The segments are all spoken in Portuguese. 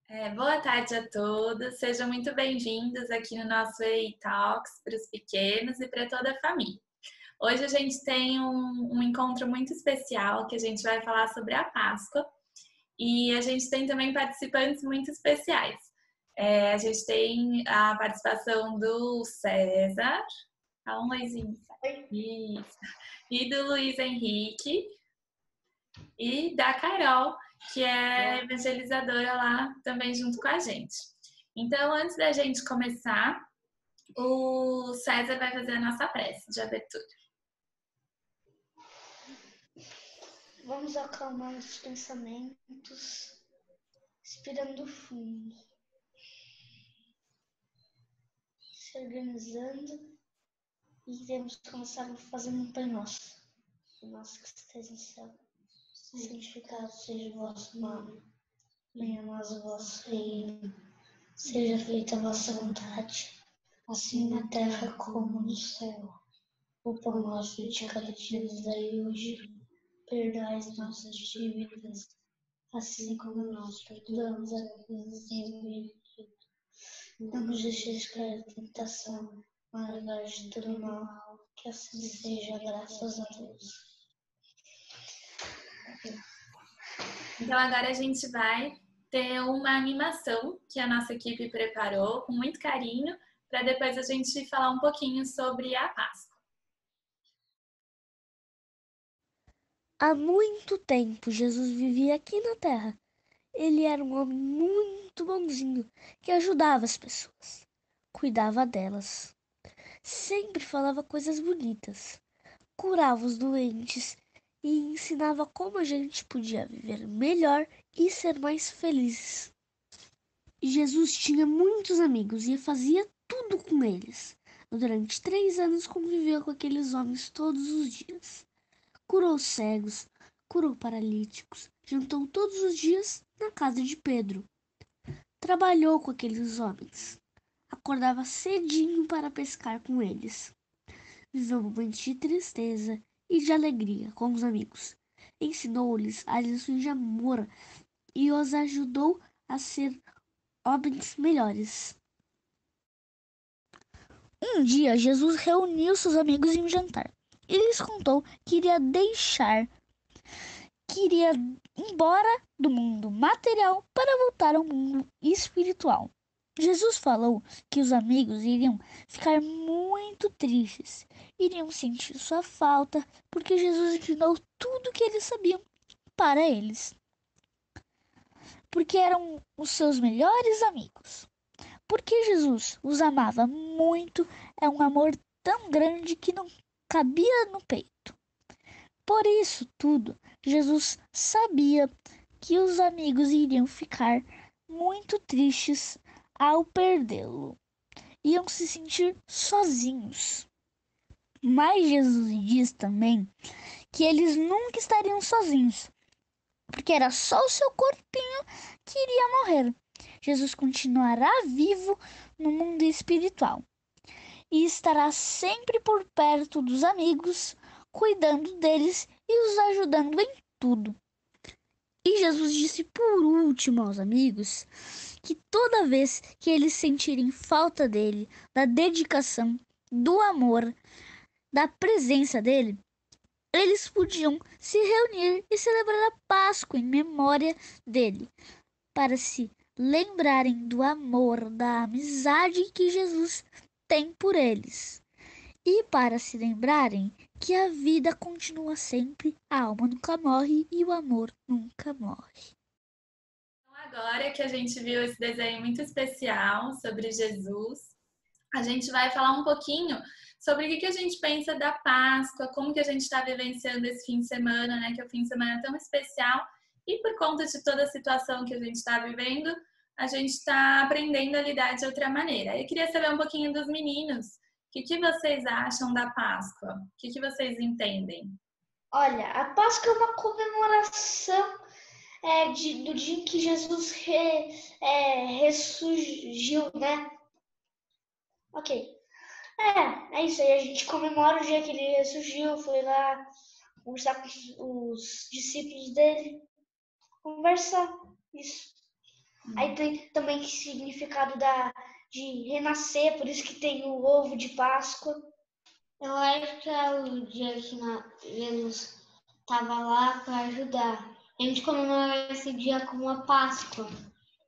Boa tarde a todos, sejam muito bem-vindos aqui no nosso EI Talks para os pequenos e para toda a família. Hoje a gente tem um encontro muito especial que a gente vai falar sobre a Páscoa e a gente tem também participantes muito especiais. A gente tem a participação do César, dá um oizinho, isso, e do Luiz Henrique e da Carol, que é evangelizadora lá também junto com a gente. Então, antes da gente começar, o César vai fazer a nossa prece de abertura. Vamos acalmar os pensamentos, respirando fundo, se organizando e iremos começar fazendo um Pai Nosso. O nosso que estás no céu, santificado seja o vosso nome. Venha a nós o vosso reino. Seja feita a vossa vontade, assim na terra como no céu. O pão nosso de cada dia nos dai hoje. Perdoai as nossas dívidas, assim como nós perdoamos a quem nos tem ofendido. Não nos deixeis cair em tentação, mas livrai-nos de todo mal, que assim seja, graças a Deus. Então, agora a gente vai ter uma animação que a nossa equipe preparou com muito carinho, para depois a gente falar um pouquinho sobre a Páscoa. Há muito tempo, Jesus vivia aqui na Terra. Ele era um homem muito bonzinho, que ajudava as pessoas, cuidava delas, sempre falava coisas bonitas, curava os doentes e ensinava como a gente podia viver melhor e ser mais felizes. Jesus tinha muitos amigos e fazia tudo com eles. Durante 3 anos conviveu com aqueles homens todos os dias. Curou cegos, curou paralíticos, jantou todos os dias na casa de Pedro. Trabalhou com aqueles homens. Acordava cedinho para pescar com eles. Viveu momentos de tristeza e de alegria com os amigos. Ensinou-lhes as lições de amor e os ajudou a ser homens melhores. Um dia, Jesus reuniu seus amigos em um jantar. E lhes contou que iria embora do mundo material para voltar ao mundo espiritual. Jesus falou que os amigos iriam ficar muito tristes, iriam sentir sua falta, porque Jesus ensinou tudo o que eles sabiam para eles, porque eram os seus melhores amigos. Porque Jesus os amava muito, é um amor tão grande que não cabia no peito. Por isso tudo, Jesus sabia que os amigos iriam ficar muito tristes ao perdê-lo. Iam se sentir sozinhos. Mas Jesus diz também que eles nunca estariam sozinhos, porque era só o seu corpinho que iria morrer. Jesus continuará vivo no mundo espiritual e estará sempre por perto dos amigos, cuidando deles e os ajudando em tudo. E Jesus disse por último aos amigos que toda vez que eles sentirem falta dele, da dedicação, do amor, da presença dele, eles podiam se reunir e celebrar a Páscoa em memória dele, para se lembrarem do amor, da amizade que Jesus tem por eles. E para se lembrarem que a vida continua sempre, a alma nunca morre e o amor nunca morre. Então, agora que a gente viu esse desenho muito especial sobre Jesus, a gente vai falar um pouquinho sobre o que a gente pensa da Páscoa, como que a gente está vivenciando esse fim de semana, né? Que é um fim de semana tão especial e por conta de toda a situação que a gente está vivendo, a gente está aprendendo a lidar de outra maneira. Eu queria saber um pouquinho dos meninos. O que vocês acham da Páscoa? O que vocês entendem? Olha, a Páscoa é uma comemoração do dia em que Jesus ressurgiu, né? Ok. É isso aí. A gente comemora o dia que ele ressurgiu, foi lá conversar com os discípulos dele, conversar, isso. Aí tem também o significado de renascer, por isso que tem o ovo de Páscoa. Eu acho que é o dia que Jesus estava lá para ajudar. A gente comemora esse dia como a Páscoa.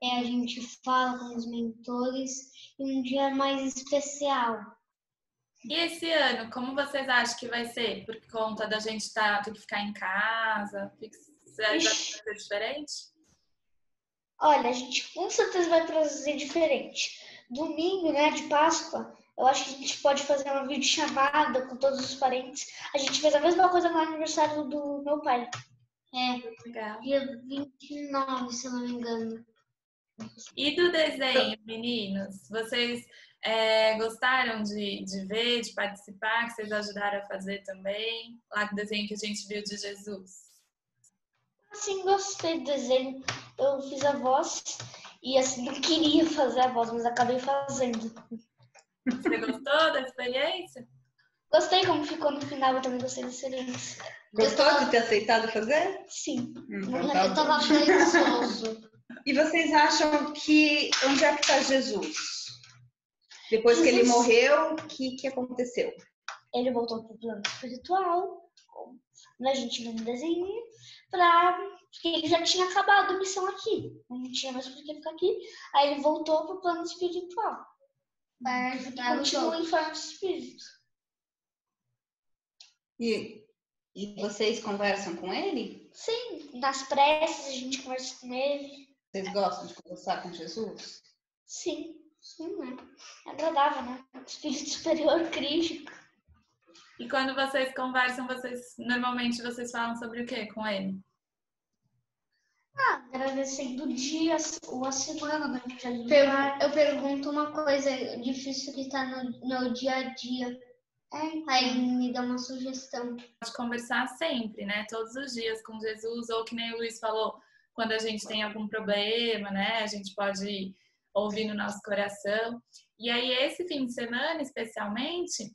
A gente fala com os mentores e um dia mais especial. E esse ano, como vocês acham que vai ser? Por conta da gente ter que ficar em casa? Vai ser diferente? Olha, a gente com certeza vai trazer diferente. Domingo, né, de Páscoa, eu acho que a gente pode fazer uma videochamada com todos os parentes. A gente fez a mesma coisa no aniversário do meu pai. Legal. Dia 29, se eu não me engano. E do desenho, meninos? Vocês gostaram de ver, de participar, que vocês ajudaram a fazer também? Lá do desenho que a gente viu de Jesus. Assim, gostei do desenho. Eu fiz a voz e assim, não queria fazer a voz, mas acabei fazendo. Você gostou da experiência? Gostei como ficou no final, eu também gostei da experiência. Gostou de ter aceitado fazer? Sim. Então, tá Eu bom. tava preguiçoso. E vocês acham que onde é que está Jesus? Depois que ele Jesus. morreu, o que aconteceu? Ele voltou pro plano espiritual, como a gente viu no desenho, porque ele já tinha acabado a missão aqui. Não tinha mais por que ficar aqui. Aí ele voltou pro plano espiritual. Para E ajudar os continua outros. em forma de espírito. E vocês conversam com ele? Sim, nas preces a gente conversa com ele. Vocês gostam de conversar com Jesus? Sim, né? É agradável, né? Espírito superior crítico. E quando vocês conversam, normalmente vocês falam sobre o quê com ele? Agradecendo o dia ou a semana, né? Eu pergunto uma coisa difícil que está no dia a dia. Aí ele me dá uma sugestão. Pode conversar sempre, né? Todos os dias com Jesus, ou que nem o Luiz falou, quando a gente tem algum problema, né? A gente pode ouvir no nosso coração. E aí, esse fim de semana, especialmente,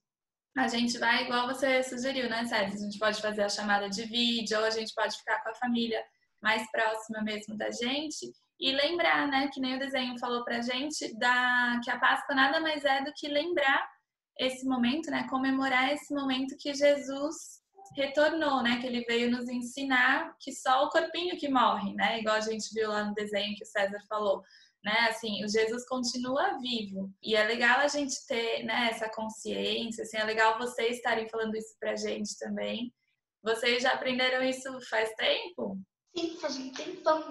a gente vai, igual você sugeriu, né, César? A gente pode fazer a chamada de vídeo, ou a gente pode ficar com a família mais próxima mesmo da gente e lembrar, né, que nem o desenho falou pra gente, que a Páscoa nada mais é do que lembrar esse momento, né, comemorar esse momento que Jesus retornou, né, que ele veio nos ensinar que só o corpinho que morre, né, igual a gente viu lá no desenho que o César falou, né, assim, o Jesus continua vivo e é legal a gente ter, né, essa consciência, assim, é legal vocês estarem falando isso pra gente também. Vocês já aprenderam isso faz tempo? Sim, faz um tempão.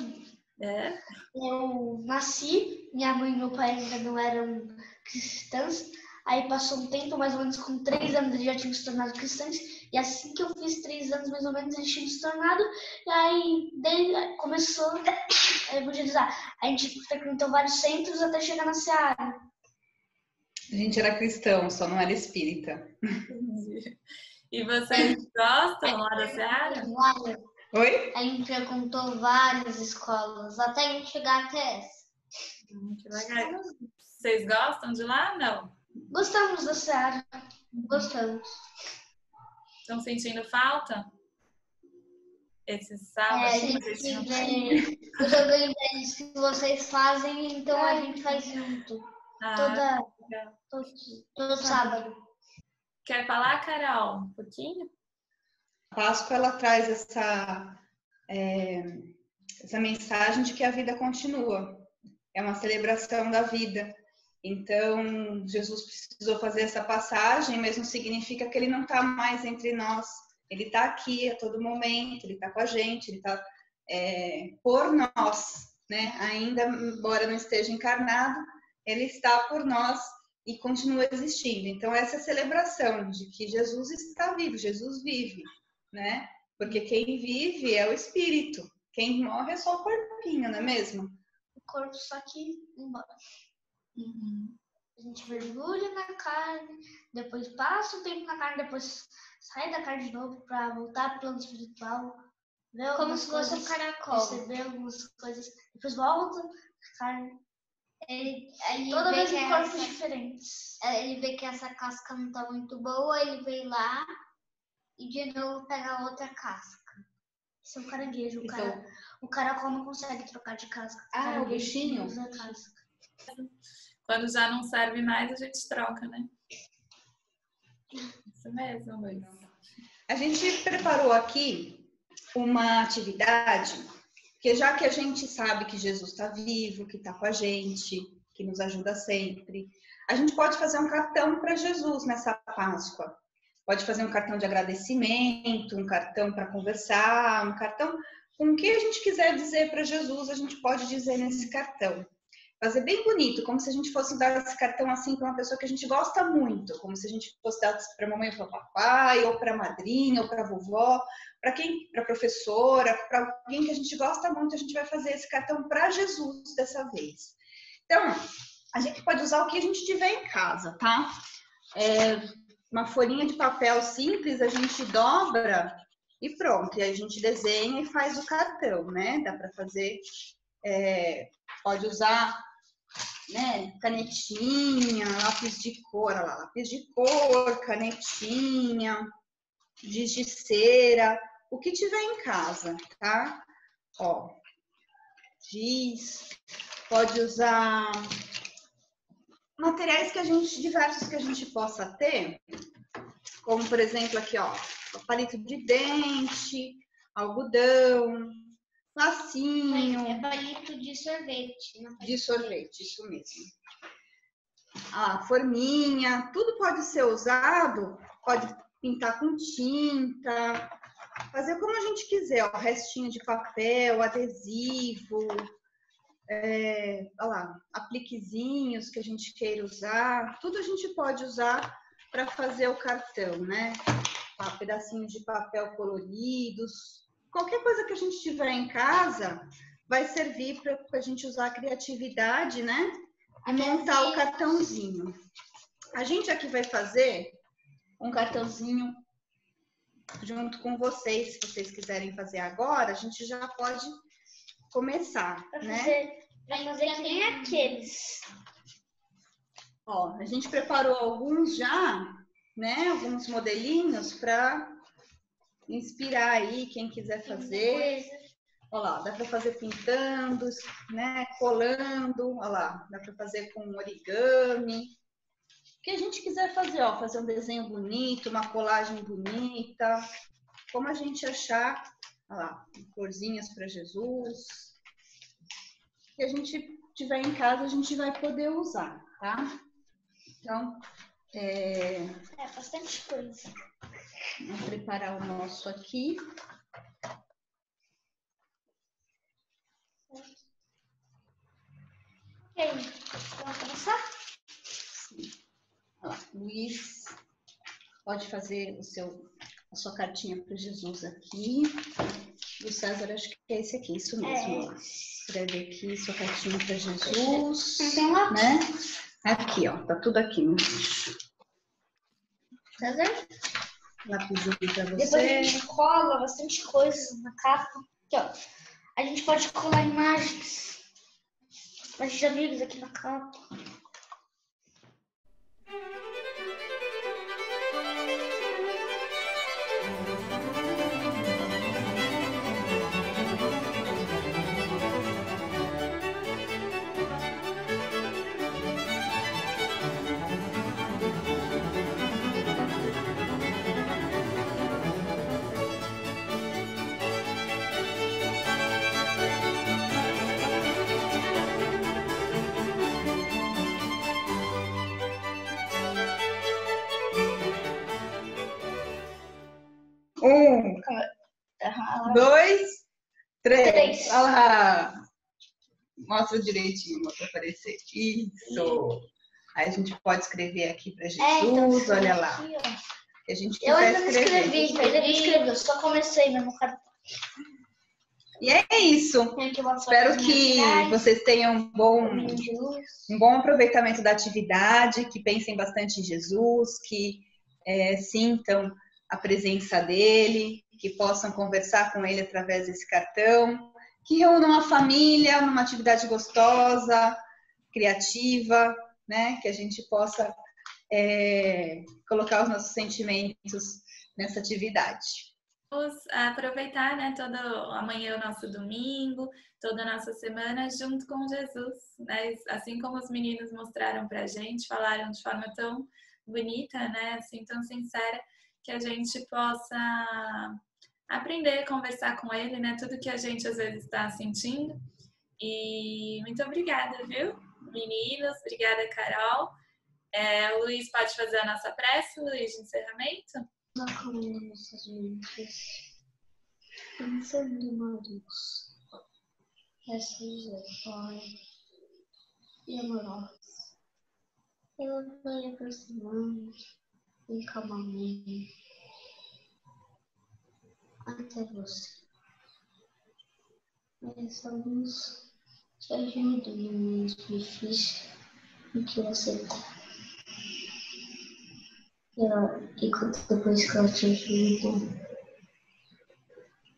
É? Eu nasci, minha mãe e meu pai ainda não eram cristãos. Aí passou um tempo, mais ou menos com 3 anos, eles já tinham se tornado cristãos. E assim que eu fiz 3 anos, mais ou menos, eles tinham se tornado. E aí daí começou a evangelizar. A gente frequentou vários centros até chegar na Seara. A gente era cristão, só não era espírita. E vocês gostam lá da Seara? Oi? A gente frequentou várias escolas, até a gente chegar até essa. Que legal. Vocês gostam de lá? Não? Gostamos da Seara. Gostamos. Estão sentindo falta? Esses sábados? A gente vê os organizados que vocês fazem, então a gente faz junto. Todo sábado. Quer falar, Carol, um pouquinho? A Páscoa, ela traz essa mensagem de que a vida continua. É uma celebração da vida. Então, Jesus precisou fazer essa passagem, mas não significa que ele não está mais entre nós. Ele está aqui a todo momento, ele está com a gente, ele está por nós, né? Ainda, embora não esteja encarnado, ele está por nós e continua existindo. Então, essa é a celebração de que Jesus está vivo, Jesus vive, né? Porque quem vive é o espírito, quem morre é só o corpinho, não é mesmo? O corpo só que embora. Uhum. A gente mergulha na carne, depois passa um tempo na carne, depois sai da carne de novo para voltar para o plano espiritual. Como se fosse um caracol. Receber algumas coisas, depois volta a carne. Toda vez em corpos diferentes. Ele vê que essa casca não tá muito boa, ele vem lá e de novo pega outra casca. Esse é um caranguejo. Então, O caracol não consegue trocar de casca. Ah, o Caranguejo bichinho? usa casca. Quando já não serve mais, a gente troca, né? Isso mesmo, Luiz. a gente preparou aqui uma atividade, que já que a gente sabe que Jesus está vivo, que está com a gente, que nos ajuda sempre, a gente pode fazer um cartão para Jesus nessa Páscoa. Pode fazer um cartão de agradecimento, um cartão para conversar, um cartão com o que a gente quiser dizer para Jesus, a gente pode dizer nesse cartão. Fazer bem bonito, como se a gente fosse dar esse cartão assim para uma pessoa que a gente gosta muito, como se a gente fosse dar para a mamãe ou para o papai, ou para a madrinha, ou para a vovó, para quem, para a professora, para alguém que a gente gosta muito, a gente vai fazer esse cartão para Jesus dessa vez. Então, a gente pode usar o que a gente tiver em casa, tá? Uma folhinha de papel simples, a gente dobra e pronto. E aí a gente desenha e faz o cartão, né? Dá para fazer, pode usar, né, canetinha, lápis de cor, olha lá, lápis de cor, canetinha, giz de cera, o que tiver em casa, tá? Ó, giz, pode usar materiais diversos que a gente possa ter, como por exemplo aqui, ó, palito de dente, algodão, lacinho. É palito de sorvete. De sorvete, isso mesmo. A forminha, tudo pode ser usado, pode pintar com tinta, fazer como a gente quiser, ó, restinho de papel, adesivo, olha lá, apliquezinhos que a gente queira usar, tudo a gente pode usar para fazer o cartão, né? Pedacinhos de papel coloridos, qualquer coisa que a gente tiver em casa vai servir para a gente usar a criatividade, né? E montar o cartãozinho. A gente aqui vai fazer um cartãozinho junto com vocês, se vocês quiserem fazer agora, a gente já pode começar, né? Pra fazer que nem aqueles. Ó, a gente preparou alguns já, né? Alguns modelinhos para inspirar aí quem quiser fazer. Olha lá, dá para fazer pintando, né? Colando, olha lá, dá para fazer com origami. O que a gente quiser fazer, ó, fazer um desenho bonito, uma colagem bonita, como a gente achar, olha lá, corzinhas para Jesus. O que a gente tiver em casa, a gente vai poder usar, tá? Então, bastante coisa. vamos preparar o nosso aqui. Ok, vamos começar? Sim. Olha lá, Luiz, pode fazer a sua cartinha para Jesus aqui. E o César, acho que é esse aqui, isso mesmo. Ó. Escreve aqui sua cartinha para Jesus. Tem lá, né? Aqui, ó, tá tudo aqui. César? Lápisinho para Depois você. a gente cola bastante coisa na capa. Aqui, ó. A gente pode colar imagens de amigos aqui na capa. Um, dois, três. Três. Olha lá. Mostra direitinho para aparecer. Isso. Aí a gente pode escrever aqui para Jesus. Olha lá. Aqui, ó. Que a gente Eu quiser ainda não escrevi, eu só comecei mesmo. E é isso. Espero que vocês tenham um bom aproveitamento da atividade, que pensem bastante em Jesus, que sintam a presença dele, que possam conversar com ele através desse cartão, que reúnam a família numa atividade gostosa, criativa, né? Que a gente possa colocar os nossos sentimentos nessa atividade. aproveitar, né, todo amanhã é o nosso domingo, toda a nossa semana junto com Jesus, né? Assim como os meninos mostraram pra gente, falaram de forma tão bonita, né, assim, tão sincera, que a gente possa aprender a conversar com ele, né, tudo que a gente às vezes está sentindo. E muito obrigada, viu, meninos? Obrigada, Carol. O Luiz pode fazer a nossa prece, Luiz, de encerramento? Acalme nossas mentes, pensando na luz, essa Pai e amorosa, ela vai aproximando em calmamente até você. Essa luz te ajuda no momento difícil em que você está. E depois que ela te ajuda,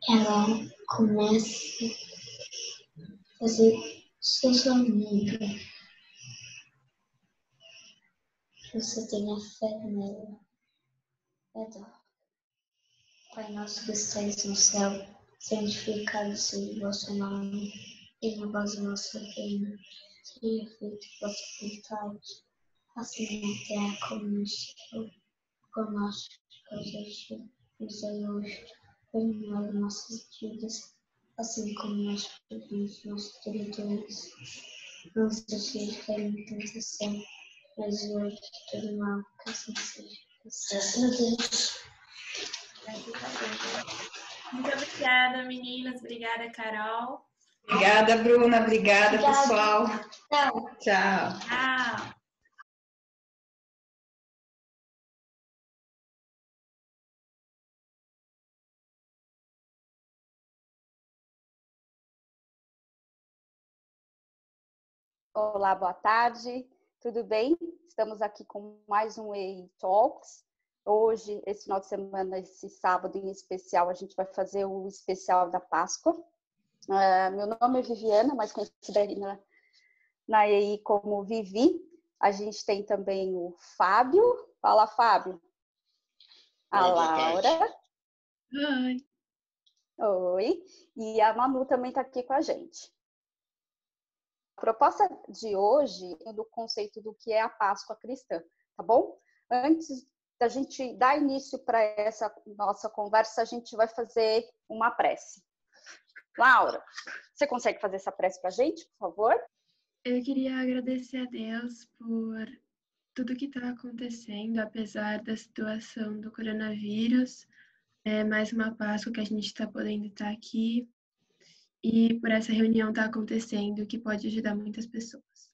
ela começa a fazer seus amigos. Você tenha fé nela. Pai nosso que estais no céu, santificado seja o vosso nome. Venha a vós o nosso reino. Seja feita a vossa vontade, assim na terra como no céu. O nosso cada dia nos dai hoje. Perdoai nossas dívidas, assim como nós perdoamos nossos devedores. Não nos deixeis cair em tentação, mas livrai-nos de todo mal, que assim seja. Graças a Deus. Muito obrigada, meninas. Obrigada, Carol. Obrigada, Bruna. Obrigada, pessoal. Tchau. Tchau. Tchau. Olá, boa tarde, tudo bem? Estamos aqui com mais um EI Talks. Hoje, esse final de semana, esse sábado em especial, a gente vai fazer o especial da Páscoa. Meu nome é Viviana, mais conhecida aí na EI como Vivi. A gente tem também o Fábio. Fala, Fábio. A Laura. Oi. Oi. E a Manu também está aqui com a gente. A proposta de hoje é do conceito do que é a Páscoa cristã, tá bom? Antes da gente dar início para essa nossa conversa, a gente vai fazer uma prece. Laura, você consegue fazer essa prece para a gente, por favor? Eu queria agradecer a Deus por tudo que está acontecendo, apesar da situação do coronavírus. Mais uma Páscoa que a gente está podendo estar aqui. E por essa reunião estar acontecendo, que pode ajudar muitas pessoas.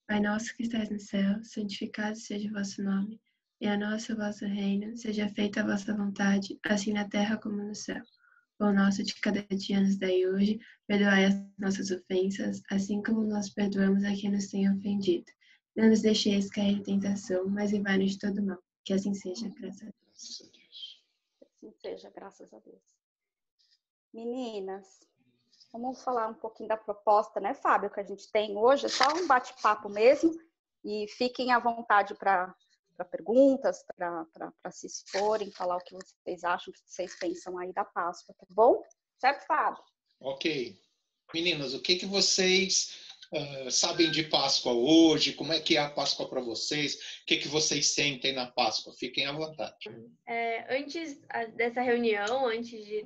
Pai nosso que estás no céu, santificado seja o vosso nome. Venha a nós o vosso reino, seja feita a vossa vontade, assim na terra como no céu. O pão nosso de cada dia nos dai hoje, perdoai as nossas ofensas, assim como nós perdoamos a quem nos tem ofendido. Não nos deixeis cair em tentação, mas livrai-nos de todo mal. Que assim seja, graças a Deus. Assim seja, graças a Deus. Meninas, vamos falar um pouquinho da proposta, né, Fábio, que a gente tem hoje. É só um bate-papo mesmo. E fiquem à vontade para perguntas, para se exporem, falar o que vocês acham, o que vocês pensam aí da Páscoa, tá bom? Certo, Fábio? Ok. Meninas, o que vocês sabem de Páscoa hoje? Como é que é a Páscoa para vocês? O que vocês sentem na Páscoa? Fiquem à vontade. Antes dessa reunião, antes de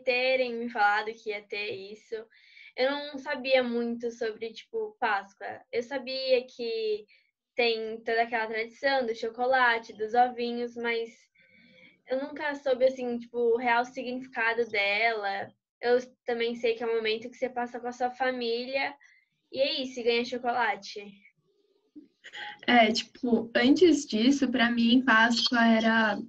terem me falado que ia ter isso, eu não sabia muito sobre, Páscoa. Eu sabia que tem toda aquela tradição do chocolate, dos ovinhos, mas eu nunca soube, assim, o real significado dela. Eu também sei que é um momento que você passa com a sua família e é isso, ganha chocolate. Antes disso, para mim, Páscoa era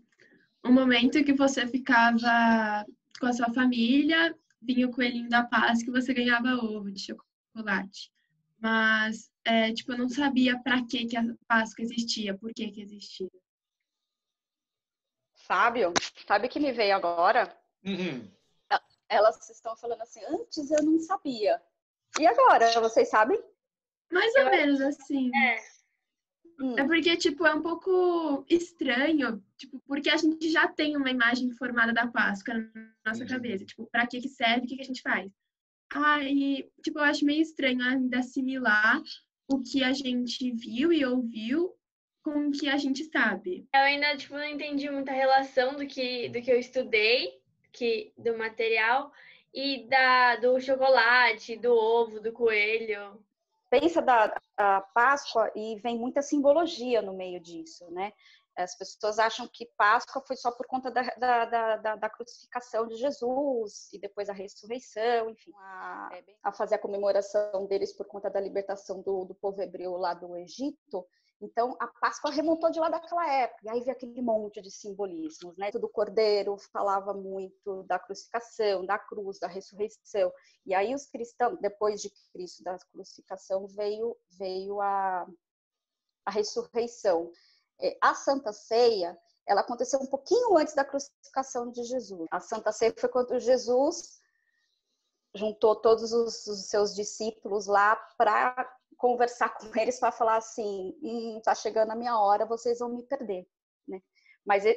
um momento que você ficava com a sua família, vinha o coelhinho da Páscoa e você ganhava ovo de chocolate. Mas, eu não sabia para que a Páscoa existia, por que existia. Fábio, sabe o que me veio agora? Uhum. Elas estão falando assim, antes eu não sabia. E agora, vocês sabem? Mais ou menos assim. É porque, tipo, é um pouco estranho, tipo, porque a gente já tem uma imagem formada da Páscoa na nossa cabeça. Tipo, pra que serve, o que a gente faz? E, tipo, eu acho meio estranho ainda assimilar o que a gente viu e ouviu com o que a gente sabe. Eu ainda, tipo, não entendi muita relação do que eu estudei, do material, e do chocolate, do ovo, do coelho. Pensa a Páscoa e vem muita simbologia no meio disso, né? As pessoas acham que Páscoa foi só por conta da crucificação de Jesus e depois a ressurreição, enfim, a fazer a comemoração deles por conta da libertação do povo hebreu lá do Egito. Então, a Páscoa remontou de lá daquela época. E aí veio aquele monte de simbolismos, né? Do cordeiro falava muito da crucificação, da cruz, da ressurreição. E aí os cristãos, depois de Cristo, da crucificação, veio a ressurreição. A Santa Ceia, ela aconteceu um pouquinho antes da crucificação de Jesus. A Santa Ceia foi quando Jesus juntou todos os seus discípulos lá para conversar com eles, para falar assim, tá chegando a minha hora, vocês vão me perder, né?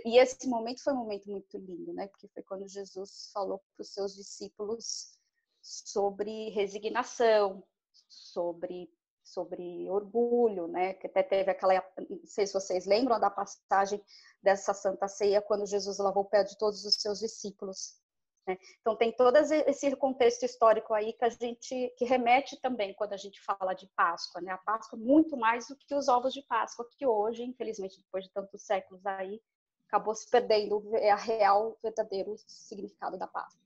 E esse momento foi um momento muito lindo, né? Porque foi quando Jesus falou para os seus discípulos sobre resignação, sobre orgulho, né? Que até teve aquela, não sei se vocês lembram da passagem dessa Santa Ceia, quando Jesus lavou o pé de todos os seus discípulos, né? Então tem todo esse contexto histórico aí que remete também quando a gente fala de Páscoa, né? A Páscoa muito mais do que os ovos de Páscoa, que hoje, infelizmente, depois de tantos séculos aí, acabou se perdendo a real, verdadeiro significado da Páscoa.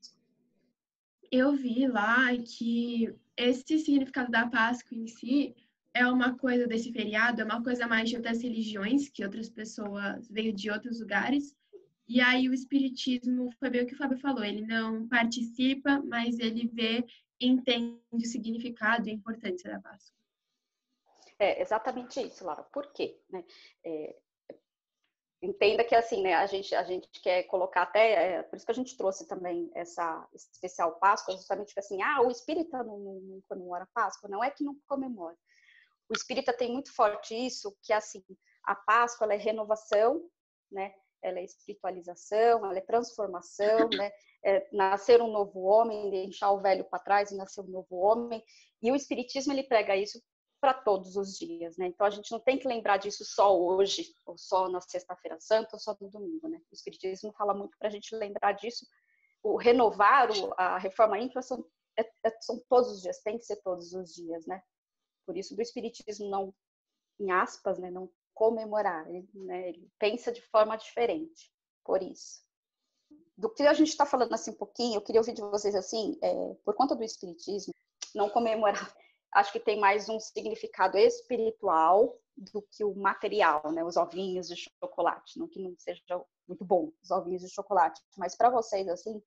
Eu vi lá que esse significado da Páscoa em si é uma coisa desse feriado, é uma coisa mais de outras religiões, que outras pessoas veio de outros lugares. E aí o Espiritismo, foi bem o que o Fábio falou, ele não participa, mas ele vê e entende o significado e a importância da Páscoa. É exatamente isso, Laura. Por quê? Né? Entenda que assim, né, a gente quer colocar até, por isso que a gente trouxe também essa especial Páscoa, justamente que assim, o espírita não comemora Páscoa, não é que não comemora. O espírita tem muito forte isso, que assim, a Páscoa ela é renovação, né? Ela é espiritualização, ela é transformação, né? É nascer um novo homem, deixar o velho para trás e nascer um novo homem. E o espiritismo ele prega isso para todos os dias, né? Então a gente não tem que lembrar disso só hoje, ou só na Sexta-feira Santa, ou só no domingo, né? O espiritismo fala muito para a gente lembrar disso. O renovar, a reforma íntima são todos os dias, tem que ser todos os dias, né? Por isso do espiritismo não, em aspas, né, não comemorar, ele pensa de forma diferente, por isso. Do que a gente está falando assim um pouquinho, eu queria ouvir de vocês assim, por conta do espiritismo, não comemorar, acho que tem mais um significado espiritual do que o material, né, os ovinhos de chocolate, não que não seja muito bom, os ovinhos de chocolate, mas para vocês assim,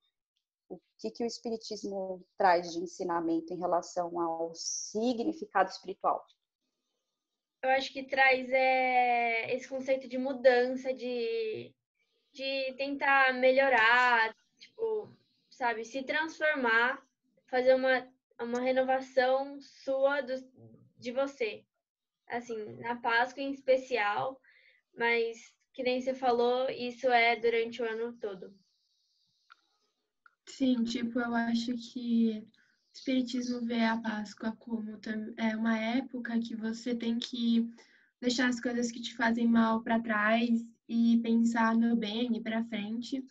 o que o espiritismo traz de ensinamento em relação ao significado espiritual? Eu acho que traz esse conceito de mudança, de tentar melhorar, tipo, sabe, se transformar, fazer uma renovação sua de você. Assim, na Páscoa em especial, mas que nem você falou, isso é durante o ano todo. Sim, tipo, eu acho que o Espiritismo vê a Páscoa como uma época que você tem que deixar as coisas que te fazem mal para trás e pensar no bem e para frente.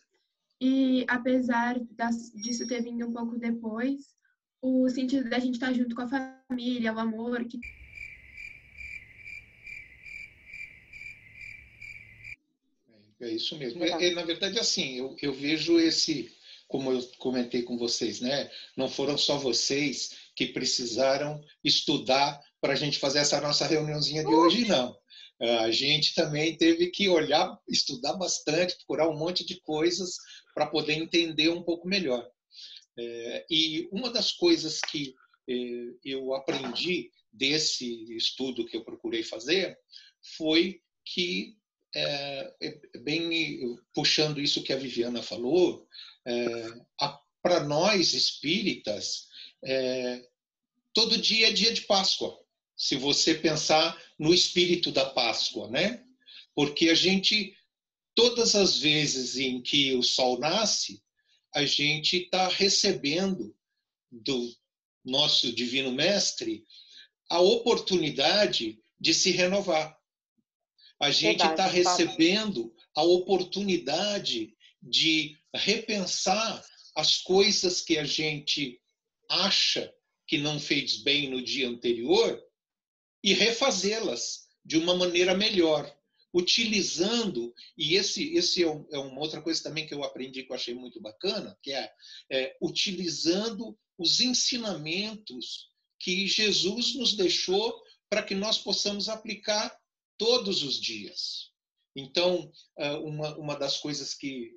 E apesar disso ter vindo um pouco depois, o sentido da gente estar junto com a família, o amor que é isso mesmo. Na verdade, assim, eu vejo como eu comentei com vocês, né? Não foram só vocês que precisaram estudar para a gente fazer essa nossa reuniãozinha de hoje, não. A gente também teve que olhar, estudar bastante, procurar um monte de coisas para poder entender um pouco melhor. E uma das coisas que eu aprendi desse estudo que eu procurei fazer foi que, bem puxando isso que a Viviana falou, para nós espíritas, todo dia é dia de Páscoa, se você pensar no espírito da Páscoa, né? Porque a gente, todas as vezes em que o sol nasce, a gente está recebendo do nosso Divino Mestre a oportunidade de se renovar. A gente está recebendo a oportunidade de repensar as coisas que a gente acha que não fez bem no dia anterior e refazê-las de uma maneira melhor, utilizando, e esse é uma outra coisa também que eu aprendi que eu achei muito bacana, que é utilizando os ensinamentos que Jesus nos deixou para que nós possamos aplicar todos os dias. Então, uma das coisas que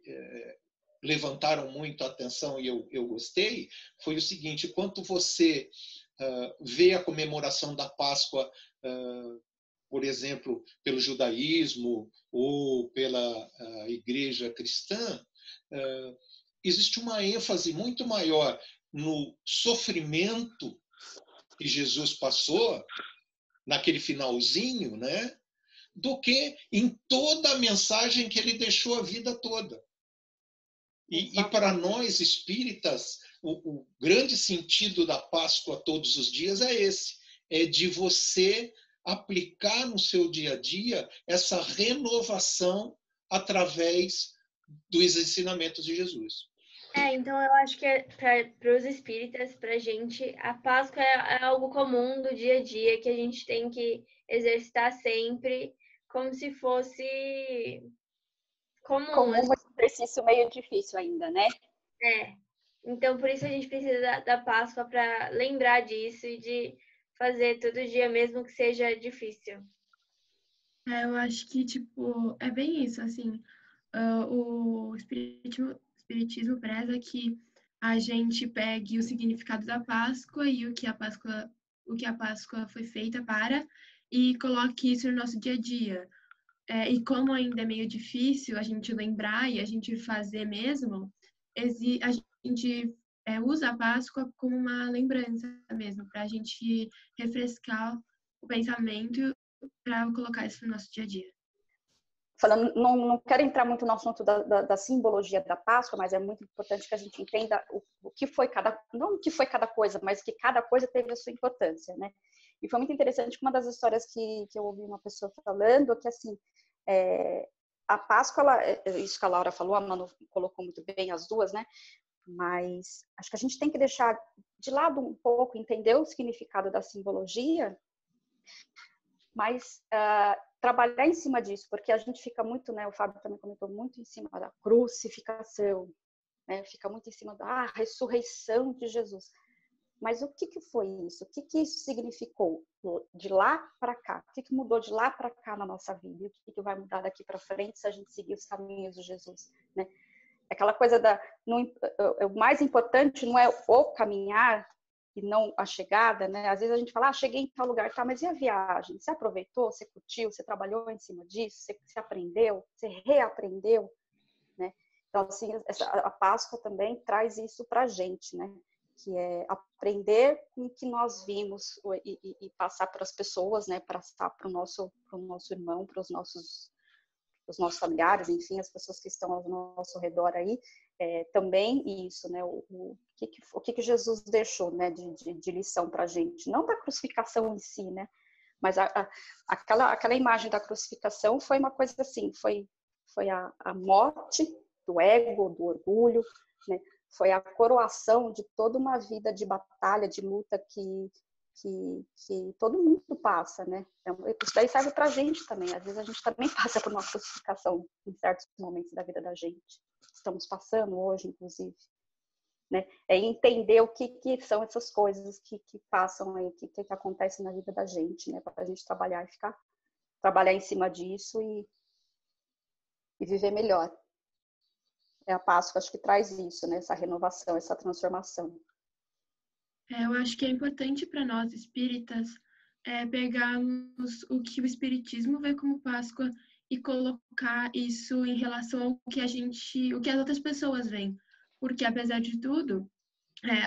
levantaram muito a atenção e eu gostei foi o seguinte: quando você vê a comemoração da Páscoa, por exemplo, pelo judaísmo ou pela igreja cristã, existe uma ênfase muito maior no sofrimento que Jesus passou, naquele finalzinho, né, do que em toda a mensagem que ele deixou a vida toda. E para nós espíritas, o grande sentido da Páscoa todos os dias é esse, é de você aplicar no seu dia a dia essa renovação através dos ensinamentos de Jesus. Então eu acho que para os espíritas, para a gente, a Páscoa é algo comum do dia a dia que a gente tem que exercitar sempre, como se fosse comum. Como um exercício meio difícil ainda, né? Então por isso a gente precisa da Páscoa para lembrar disso e de fazer todo dia, mesmo que seja difícil. Eu acho que, tipo, é bem isso, assim, o Espiritismo preza que a gente pegue o significado da Páscoa e o que a Páscoa foi feita para, e coloque isso no nosso dia a dia. E como ainda é meio difícil a gente lembrar e a gente fazer mesmo, a gente usa a Páscoa como uma lembrança mesmo, para a gente refrescar o pensamento, para colocar isso no nosso dia a dia. Falando, não quero entrar muito no assunto da simbologia da Páscoa, mas é muito importante que a gente entenda o que foi não o que foi cada coisa, mas que cada coisa teve a sua importância, né? E foi muito interessante que uma das histórias que eu ouvi uma pessoa falando, que assim, a Páscoa, isso que a Laura falou, a Manu colocou muito bem as duas, né? Mas acho que a gente tem que deixar de lado um pouco, entender o significado da simbologia, mas trabalhar em cima disso, porque a gente fica muito, né, o Fábio também comentou, muito em cima da crucificação, né, fica muito em cima da ressurreição de Jesus. Mas o que foi isso? O que isso significou de lá para cá? O que mudou de lá para cá na nossa vida? E o que vai mudar daqui para frente se a gente seguir os caminhos de Jesus, né? Aquela coisa o mais importante não é o caminhar e não a chegada, né? Às vezes a gente fala, cheguei em tal lugar, tá, mas e a viagem? Você aproveitou, você curtiu, você trabalhou em cima disso, você aprendeu, você reaprendeu, né? Então, assim, a Páscoa também traz isso pra gente, né? Que é aprender com o que nós vimos e passar para as pessoas, né? Passar para o nosso irmão, para os nossos familiares, enfim, as pessoas que estão ao nosso redor aí, também isso, né? O que Jesus deixou, né? De lição para a gente, não da crucificação em si, né? Mas aquela imagem da crucificação foi uma coisa assim, foi a morte do ego, do orgulho, né? Foi a coroação de toda uma vida de batalha, de luta que todo mundo passa, né? Isso daí serve pra gente também. Às vezes a gente também passa por uma crucificação em certos momentos da vida da gente. Estamos passando hoje, inclusive. Né? É entender o que são essas coisas que passam aí, que acontecem na vida da gente, né? Para a gente trabalhar em cima disso e viver melhor. A Páscoa, acho que traz isso, né? Essa renovação, essa transformação. Eu acho que é importante para nós espíritas pegarmos o que o Espiritismo vê como Páscoa e colocar isso em relação ao que o que as outras pessoas veem. Porque, apesar de tudo,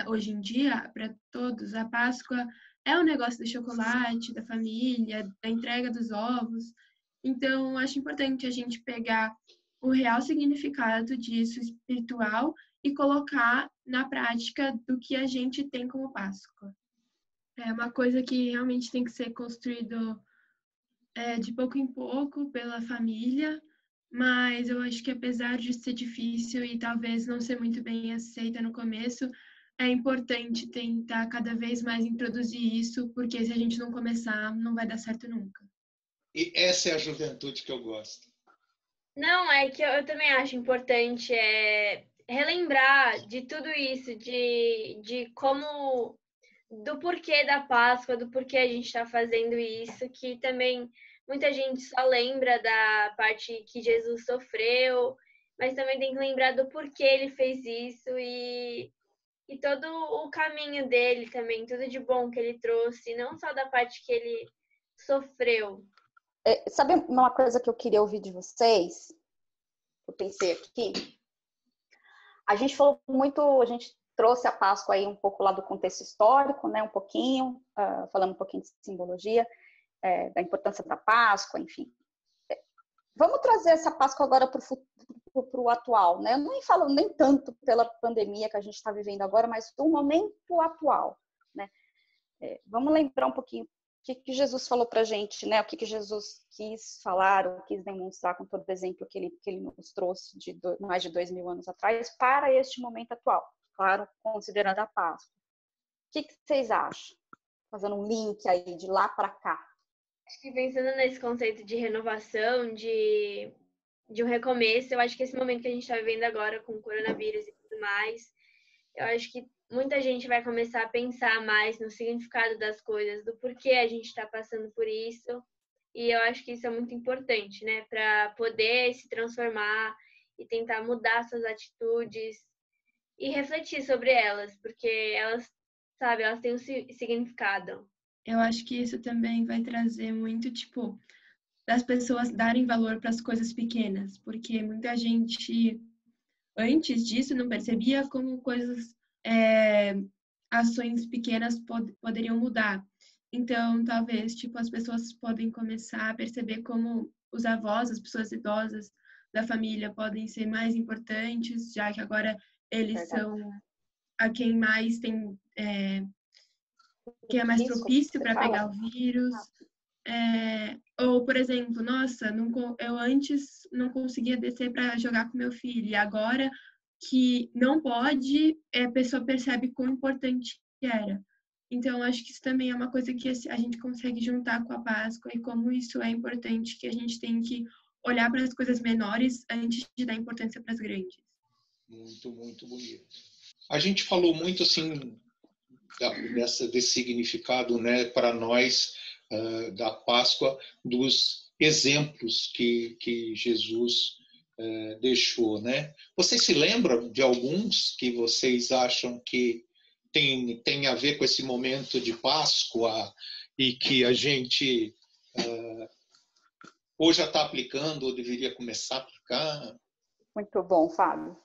hoje em dia, para todos, a Páscoa é o negócio do chocolate, da família, da entrega dos ovos. Então, acho importante a gente pegar o real significado disso espiritual e colocar na prática do que a gente tem como Páscoa. É uma coisa que realmente tem que ser construído de pouco em pouco pela família, mas eu acho que apesar de ser difícil e talvez não ser muito bem aceita no começo, é importante tentar cada vez mais introduzir isso, porque se a gente não começar, não vai dar certo nunca. E essa é a juventude que eu gosto. Não, é que eu também acho importante relembrar de tudo isso, de como, do porquê da Páscoa, do porquê a gente está fazendo isso, que também muita gente só lembra da parte que Jesus sofreu, mas também tem que lembrar do porquê ele fez isso e todo o caminho dele também, tudo de bom que ele trouxe, não só da parte que ele sofreu. Sabe uma coisa que eu queria ouvir de vocês? Eu pensei aqui. A gente falou muito, a gente trouxe a Páscoa aí um pouco lá do contexto histórico, né? Um pouquinho, falando um pouquinho de simbologia, da importância da Páscoa, enfim. Vamos trazer essa Páscoa agora para o atual, né? Eu nem falo nem tanto pela pandemia que a gente está vivendo agora, mas do momento atual, né? Vamos lembrar um pouquinho o que Jesus falou para a gente, né? O que Jesus quis falar, ou quis demonstrar com todo o exemplo que ele nos trouxe de mais de 2000 anos atrás para este momento atual, claro, considerando a Páscoa. O que vocês acham? Fazendo um link aí de lá para cá. Acho que pensando nesse conceito de renovação, de um recomeço, eu acho que esse momento que a gente está vivendo agora com o coronavírus e tudo mais, eu acho que muita gente vai começar a pensar mais no significado das coisas, do porquê a gente está passando por isso. E eu acho que isso é muito importante, né? Para poder se transformar e tentar mudar suas atitudes e refletir sobre elas, porque elas, sabe, elas têm um significado. Eu acho que isso também vai trazer muito, das pessoas darem valor para as coisas pequenas, porque muita gente, antes disso, não percebia como ações pequenas poderiam mudar. Então, talvez, as pessoas podem começar a perceber como os avós, as pessoas idosas da família podem ser mais importantes, já que agora eles são a quem mais tem, quem é mais propício para pegar o vírus. Ou, por exemplo, nossa, eu antes não conseguia descer para jogar com meu filho, e agora que não pode, a pessoa percebe quão importante era. Então, acho que isso também é uma coisa que a gente consegue juntar com a Páscoa e como isso é importante, que a gente tem que olhar para as coisas menores antes de dar importância para as grandes. Muito, muito bonito. A gente falou muito, assim, desse significado, né, para nós, da Páscoa, dos exemplos que Jesus deixou, né? Vocês se lembram de alguns que vocês acham que tem a ver com esse momento de Páscoa e que a gente ou já está aplicando ou deveria começar a aplicar? Muito bom, Fábio.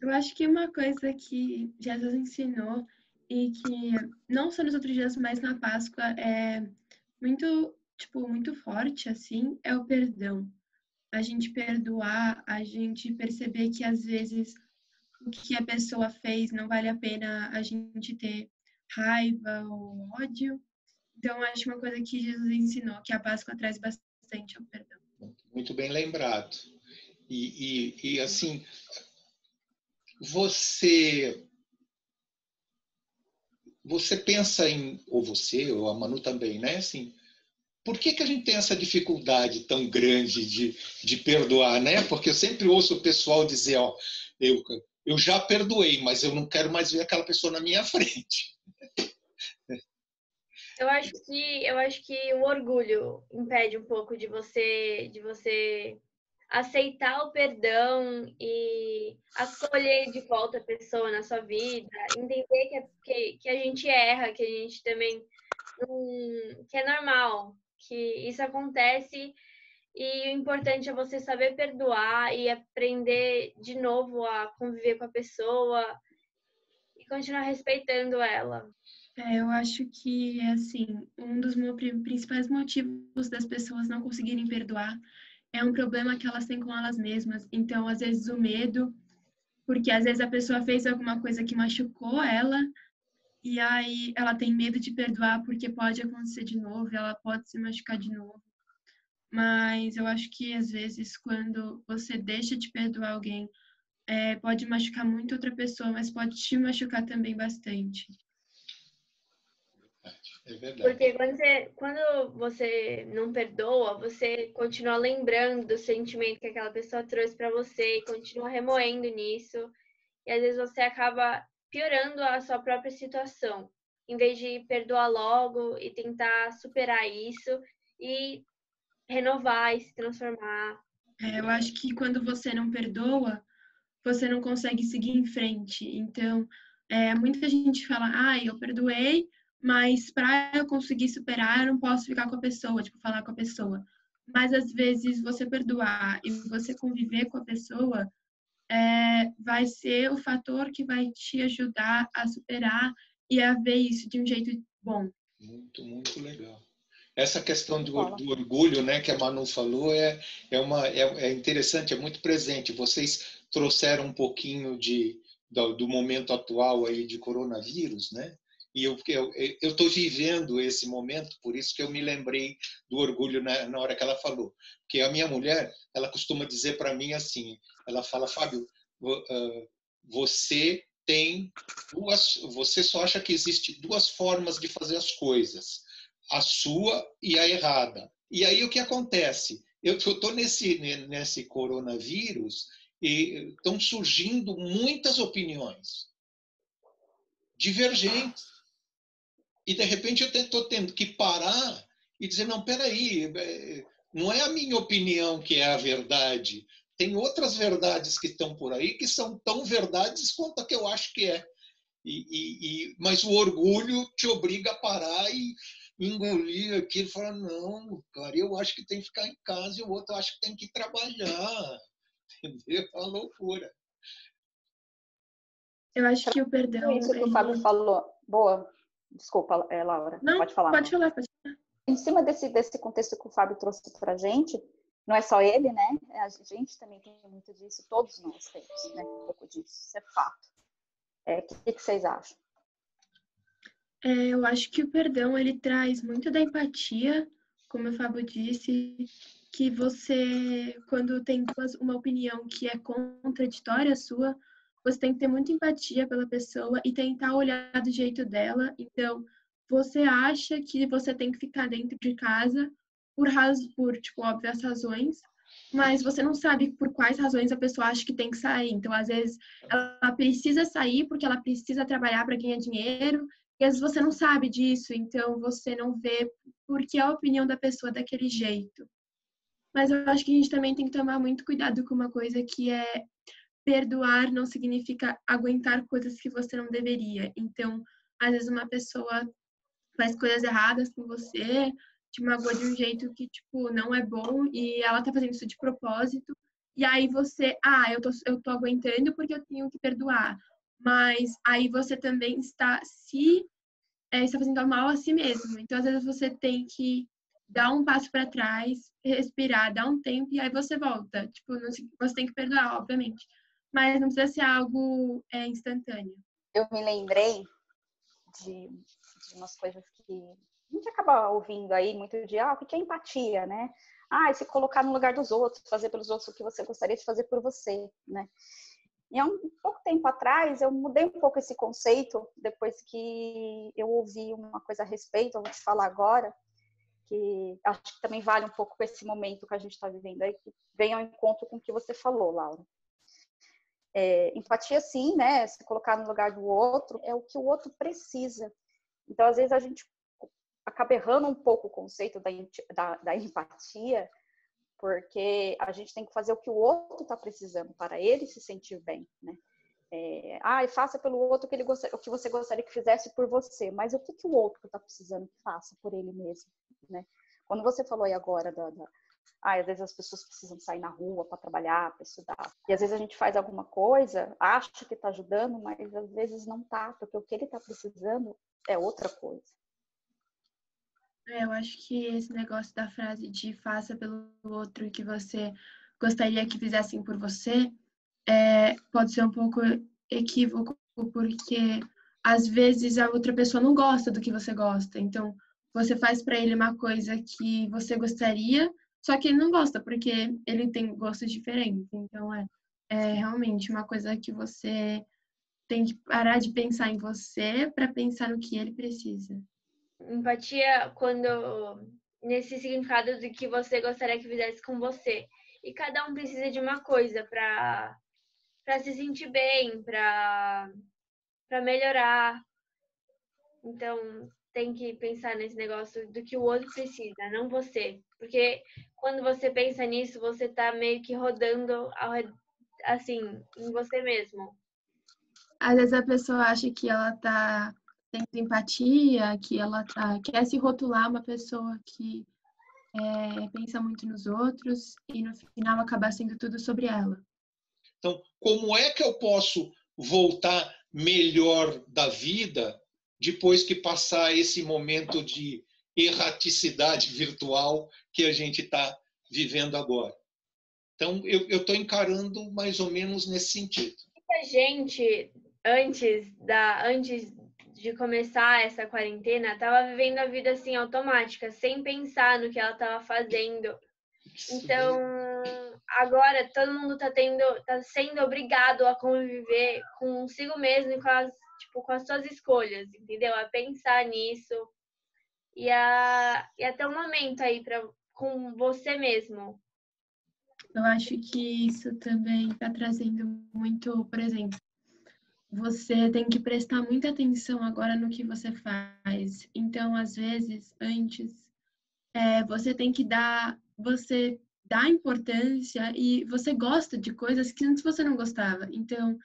Eu acho que uma coisa que Jesus ensinou e que não só nos outros dias, mas na Páscoa é muito, muito forte, assim, é o perdão. A gente perdoar, a gente perceber que às vezes o que a pessoa fez não vale a pena a gente ter raiva ou ódio. Então, acho uma coisa que Jesus ensinou, que a Páscoa traz bastante ao perdão. Muito bem lembrado. E assim, você pensa ou a Manu também, né? Assim, por que a gente tem essa dificuldade tão grande de perdoar, né? Porque eu sempre ouço o pessoal dizer, ó, eu já perdoei, mas eu não quero mais ver aquela pessoa na minha frente. Eu acho que o orgulho impede um pouco de você aceitar o perdão e acolher de volta a pessoa na sua vida, entender que a gente erra, que a gente também que é normal, que isso acontece e o importante é você saber perdoar e aprender de novo a conviver com a pessoa e continuar respeitando ela. Eu acho que, assim, um dos principais motivos das pessoas não conseguirem perdoar é um problema que elas têm com elas mesmas. Então, às vezes, o medo, porque às vezes a pessoa fez alguma coisa que machucou ela, e aí ela tem medo de perdoar porque pode acontecer de novo, ela pode se machucar de novo. Mas eu acho que, às vezes, quando você deixa de perdoar alguém, pode machucar muito outra pessoa, mas pode te machucar também bastante. É verdade. Porque quando você não perdoa, você continua lembrando do sentimento que aquela pessoa trouxe para você e continua remoendo nisso. E às vezes você acaba piorando a sua própria situação, em vez de perdoar logo e tentar superar isso e renovar e se transformar. Eu acho que quando você não perdoa, você não consegue seguir em frente. Então, muita gente fala, eu perdoei, mas para eu conseguir superar, eu não posso ficar com a pessoa, tipo, falar com a pessoa. Mas às vezes você perdoar e você conviver com a pessoa vai ser o fator que vai te ajudar a superar e a ver isso de um jeito bom. Muito, muito legal. Essa questão do orgulho, né, que a Manu falou, é interessante, é muito presente. Vocês trouxeram um pouquinho do momento atual aí de coronavírus, né? E eu estou vivendo esse momento, por isso que eu me lembrei do orgulho na hora que ela falou. Porque a minha mulher, ela costuma dizer para mim assim, ela fala, Fábio, você só acha que existe duas formas de fazer as coisas, a sua e a errada. E aí o que acontece? Eu estou nesse coronavírus e estão surgindo muitas opiniões divergentes. E de repente eu estou tendo que parar e dizer, não, peraí, não é a minha opinião que é a verdade. Tem outras verdades que estão por aí que são tão verdades quanto a que eu acho que é. Mas o orgulho te obriga a parar e engolir aquilo e falar, não, cara, eu acho que tem que ficar em casa e o outro acha que tem que trabalhar. Entendeu? É uma loucura. Eu acho que o perdão... Isso que o Fábio falou. Boa. Desculpa, Laura. Não, pode falar. Pode falar. Em cima desse contexto que o Fábio trouxe para a gente, não é só ele, né? A gente também tem muito disso, todos nós temos, né? Um pouco disso, isso é fato. O que vocês acham? Eu acho que o perdão, ele traz muito da empatia, como o Fábio disse, que você, quando tem uma opinião que é contraditória à sua, você tem que ter muita empatia pela pessoa e tentar olhar do jeito dela. Então, você acha que você tem que ficar dentro de casa por tipo, óbvias razões, mas você não sabe por quais razões a pessoa acha que tem que sair. Então, às vezes, ela precisa sair porque ela precisa trabalhar para ganhar dinheiro, e às vezes você não sabe disso, então você não vê por que a opinião da pessoa é daquele jeito. Mas eu acho que a gente também tem que tomar muito cuidado com uma coisa que é perdoar não significa aguentar coisas que você não deveria. Então, às vezes uma pessoa faz coisas erradas com você, te magoa de um jeito que, tipo, não é bom e ela tá fazendo isso de propósito. E aí você, eu tô aguentando porque eu tenho que perdoar. Mas aí você também está fazendo mal a si mesmo. Então, às vezes você tem que dar um passo para trás, respirar, dar um tempo e aí você volta. Tipo, você tem que perdoar, obviamente. Mas não precisa ser algo instantâneo. Eu me lembrei de umas coisas que a gente acaba ouvindo aí muito de, o que é empatia, né? Se colocar no lugar dos outros, fazer pelos outros o que você gostaria de fazer por você, né? E há um pouco tempo atrás, eu mudei um pouco esse conceito, depois que eu ouvi uma coisa a respeito, eu vou te falar agora, que acho que também vale um pouco esse momento que a gente está vivendo aí, que vem ao encontro com o que você falou, Laura. Empatia, sim, né? Se colocar no lugar do outro, é o que o outro precisa. Então, às vezes, a gente acaba errando um pouco o conceito da empatia, porque a gente tem que fazer o que o outro está precisando para ele se sentir bem, né? Faça pelo outro o que você gostaria que fizesse por você, mas o que o outro está precisando que faça por ele mesmo, né? Quando você falou aí agora às vezes as pessoas precisam sair na rua para trabalhar, para estudar, e às vezes a gente faz alguma coisa, acha que está ajudando, mas às vezes não está, porque o que ele está precisando é outra coisa. Eu acho que esse negócio da frase de faça pelo outro o que você gostaria que fizessem por você pode ser um pouco equívoco, porque às vezes a outra pessoa não gosta do que você gosta. Então, você faz para ele uma coisa que você gostaria, só que ele não gosta, porque ele tem gostos diferentes. Então, é realmente uma coisa que você tem que parar de pensar em você para pensar no que ele precisa. Empatia nesse significado de que você gostaria que fizesse com você. E cada um precisa de uma coisa para se sentir bem, para melhorar. Então, tem que pensar nesse negócio do que o outro precisa, não você. Porque quando você pensa nisso, você tá meio que rodando assim, em você mesmo. Às vezes a pessoa acha que ela tá tendo empatia, que ela quer se rotular uma pessoa que pensa muito nos outros e no final acaba sendo tudo sobre ela. Então, como é que eu posso voltar melhor da vida depois que passar esse momento de erraticidade virtual que a gente está vivendo agora? Então, eu estou encarando mais ou menos nesse sentido. Muita gente, antes de começar essa quarentena, estava vivendo a vida assim automática, sem pensar no que ela estava fazendo. Então, agora todo mundo tá sendo obrigado a conviver consigo mesmo e com as suas escolhas, entendeu? A pensar nisso e a ter um momento aí com você mesmo. Eu acho que isso também está trazendo muito, por exemplo, você tem que prestar muita atenção agora no que você faz. Então, às vezes, antes, você tem que você dá importância e você gosta de coisas que antes você não gostava. Então,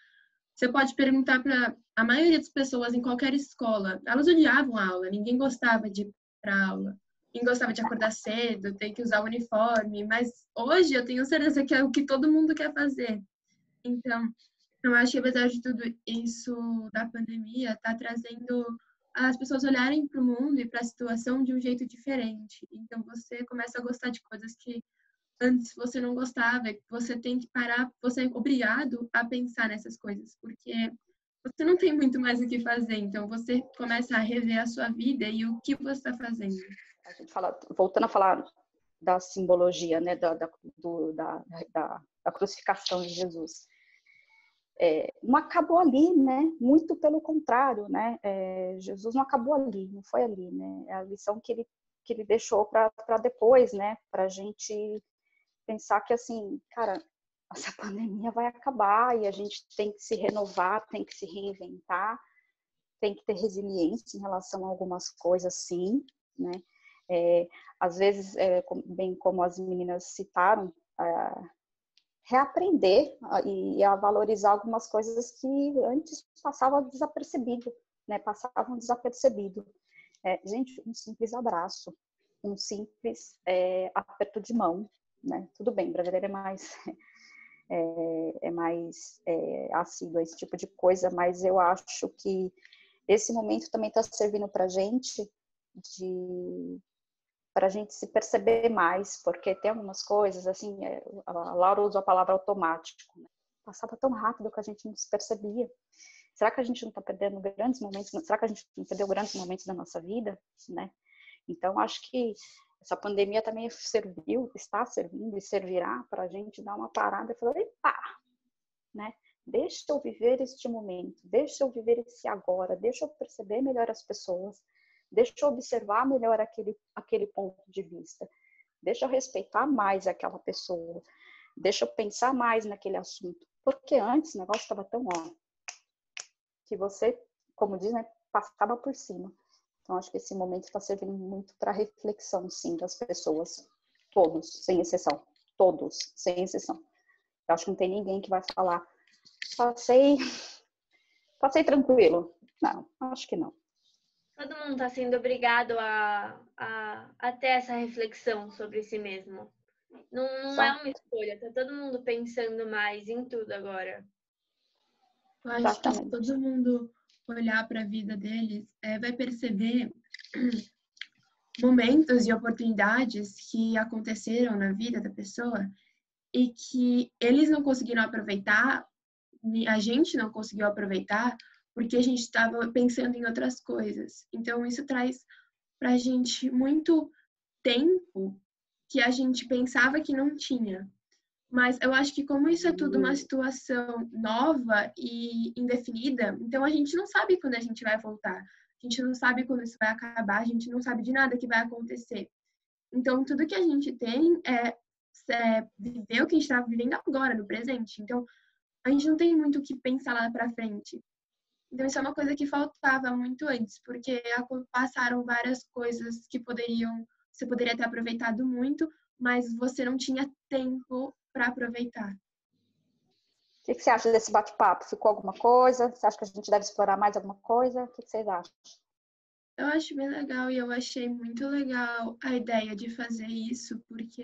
você pode perguntar para a maioria das pessoas em qualquer escola, elas odiavam a aula, ninguém gostava de ir para aula. Ninguém gostava de acordar cedo, ter que usar o uniforme, mas hoje eu tenho certeza que é o que todo mundo quer fazer. Então, eu acho que apesar de tudo isso da pandemia, está trazendo as pessoas olharem para o mundo e para a situação de um jeito diferente. Então, você começa a gostar de coisas que antes você não gostava, você tem que parar, você é obrigado a pensar nessas coisas, porque você não tem muito mais o que fazer, então você começa a rever a sua vida e o que você está fazendo. A gente voltando a falar da simbologia, né, da crucificação de Jesus. Não acabou ali, né? Muito pelo contrário, né? Jesus não acabou ali, não foi ali, né? É a lição que ele deixou para depois, né? Para a gente pensar que, assim, cara, essa pandemia vai acabar e a gente tem que se renovar, tem que se reinventar, tem que ter resiliência em relação a algumas coisas, sim, né? Às vezes, bem como as meninas citaram, reaprender e a valorizar algumas coisas que antes passavam desapercebido, né? Passavam desapercebido. Gente, um simples abraço, um simples aperto de mão, né? Tudo bem, brasileiro é mais assíduo a esse tipo de coisa, mas eu acho que esse momento também está servindo para a gente se perceber mais, porque tem algumas coisas, assim, a Laura usou a palavra automático, né? Passava tão rápido que a gente não se percebia. Será que a gente não está perdendo grandes momentos? Será que a gente não perdeu grandes momentos da nossa vida, né? Então, acho que essa pandemia também está servindo e servirá para a gente dar uma parada e falar, epa, né? Deixa eu viver este momento, deixa eu viver esse agora, deixa eu perceber melhor as pessoas, deixa eu observar melhor aquele ponto de vista, deixa eu respeitar mais aquela pessoa, deixa eu pensar mais naquele assunto, porque antes o negócio estava tão que você, como diz, né, passava por cima. Então, acho que esse momento está servindo muito para reflexão, sim, das pessoas, todos, sem exceção, todos, sem exceção. Eu acho que não tem ninguém que vai falar, passei tranquilo. Não, acho que não. Todo mundo está sendo obrigado a ter essa reflexão sobre si mesmo. Não é uma escolha, tá todo mundo pensando mais em tudo agora. Eu acho que todo mundo olhar para a vida deles, vai perceber momentos e oportunidades que aconteceram na vida da pessoa e que eles não conseguiram aproveitar, a gente não conseguiu aproveitar, porque a gente estava pensando em outras coisas. Então, isso traz para a gente muito tempo que a gente pensava que não tinha. Mas eu acho que como isso é tudo uma situação nova e indefinida, então a gente não sabe quando a gente vai voltar. A gente não sabe quando isso vai acabar, a gente não sabe de nada que vai acontecer. Então, tudo que a gente tem é viver o que a gente está vivendo agora, no presente. Então, a gente não tem muito o que pensar lá para frente. Então, isso é uma coisa que faltava muito antes, porque passaram várias coisas que você poderia ter aproveitado muito, mas você não tinha tempo para aproveitar. O que você acha desse bate-papo? Ficou alguma coisa? Você acha que a gente deve explorar mais alguma coisa? O que vocês acham? Eu acho bem legal e eu achei muito legal a ideia de fazer isso, porque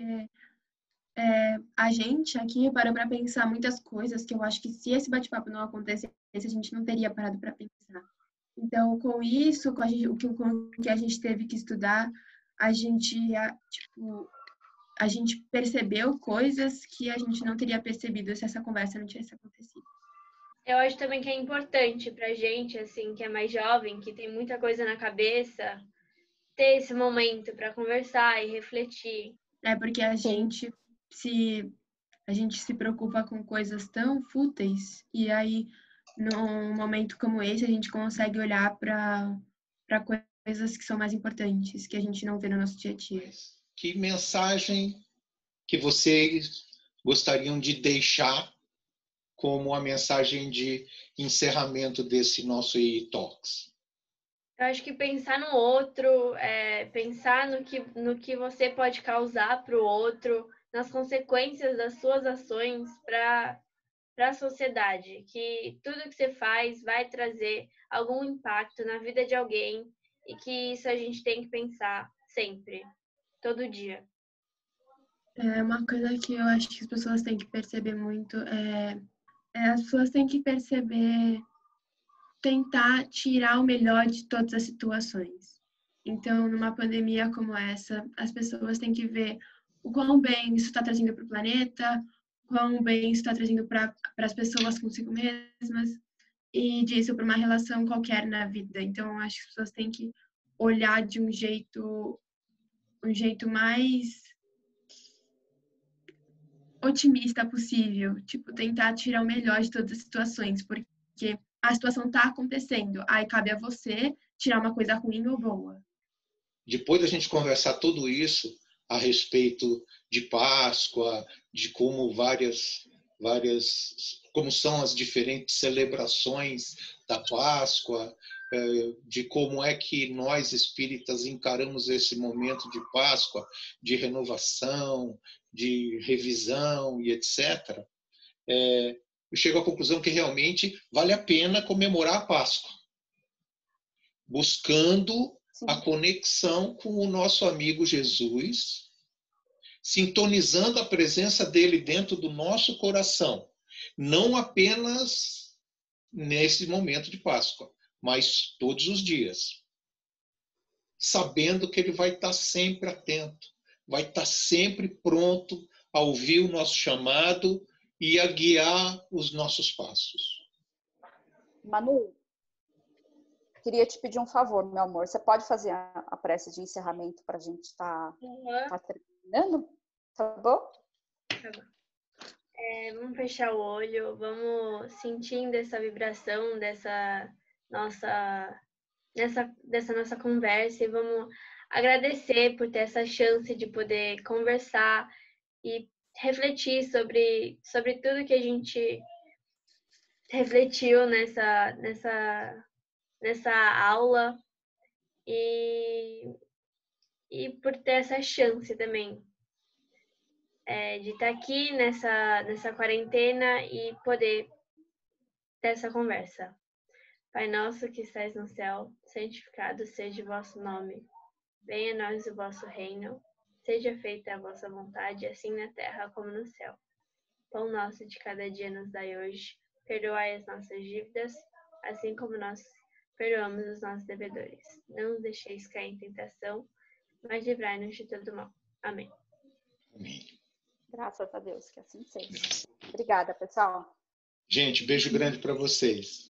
a gente aqui parou para pensar muitas coisas que eu acho que se esse bate-papo não acontecesse, a gente não teria parado para pensar. Então, com isso, com o que a gente teve que estudar, a gente percebeu coisas que a gente não teria percebido se essa conversa não tivesse acontecido. Eu acho também que é importante pra gente, assim, que é mais jovem, que tem muita coisa na cabeça, ter esse momento para conversar e refletir. Porque a gente se preocupa com coisas tão fúteis e aí num momento como esse a gente consegue olhar para coisas que são mais importantes, que a gente não vê no nosso dia a dia. Que mensagem que vocês gostariam de deixar como a mensagem de encerramento desse nosso e-Talks? Eu acho que pensar no outro, pensar no que você pode causar para o outro, nas consequências das suas ações para a sociedade, que tudo que você faz vai trazer algum impacto na vida de alguém e que isso a gente tem que pensar sempre, todo dia. Uma coisa que eu acho que as pessoas têm que perceber muito as pessoas têm que tentar tirar o melhor de todas as situações. Então, numa pandemia como essa, as pessoas têm que ver o quão bem isso está trazendo para o planeta, o quão bem isso está trazendo para as pessoas consigo mesmas, e disso para uma relação qualquer na vida. Então, acho que as pessoas têm que olhar de um jeito mais otimista possível, tipo, tentar tirar o melhor de todas as situações, porque a situação está acontecendo, aí cabe a você tirar uma coisa ruim ou boa. Depois da gente conversar tudo isso a respeito de Páscoa, de como como são as diferentes celebrações da Páscoa, de como é que nós espíritas encaramos esse momento de Páscoa, de renovação, de revisão e etc., eu chego à conclusão que realmente vale a pena comemorar a Páscoa, buscando a conexão com o nosso amigo Jesus, sintonizando a presença dele dentro do nosso coração, não apenas nesse momento de Páscoa, mas todos os dias, sabendo que ele vai estar sempre atento, vai estar sempre pronto a ouvir o nosso chamado e a guiar os nossos passos. Manu, queria te pedir um favor, meu amor. Você pode fazer a prece de encerramento para a gente estar terminando? Tá bom? Tá bom. Vamos fechar o olho, vamos sentindo essa vibração dessa nossa conversa e vamos agradecer por ter essa chance de poder conversar e refletir sobre tudo que a gente refletiu nessa aula e por ter essa chance também de estar aqui nessa quarentena e poder ter essa conversa. Pai nosso que estais no céu, santificado seja o vosso nome. Venha a nós o vosso reino. Seja feita a vossa vontade, assim na terra como no céu. Pão nosso de cada dia nos dai hoje. Perdoai as nossas dívidas, assim como nós perdoamos os nossos devedores. Não nos deixeis cair em tentação, mas livrai-nos de todo mal. Amém. Amém. Graças a Deus, que assim seja. Obrigada, pessoal. Gente, beijo grande para vocês.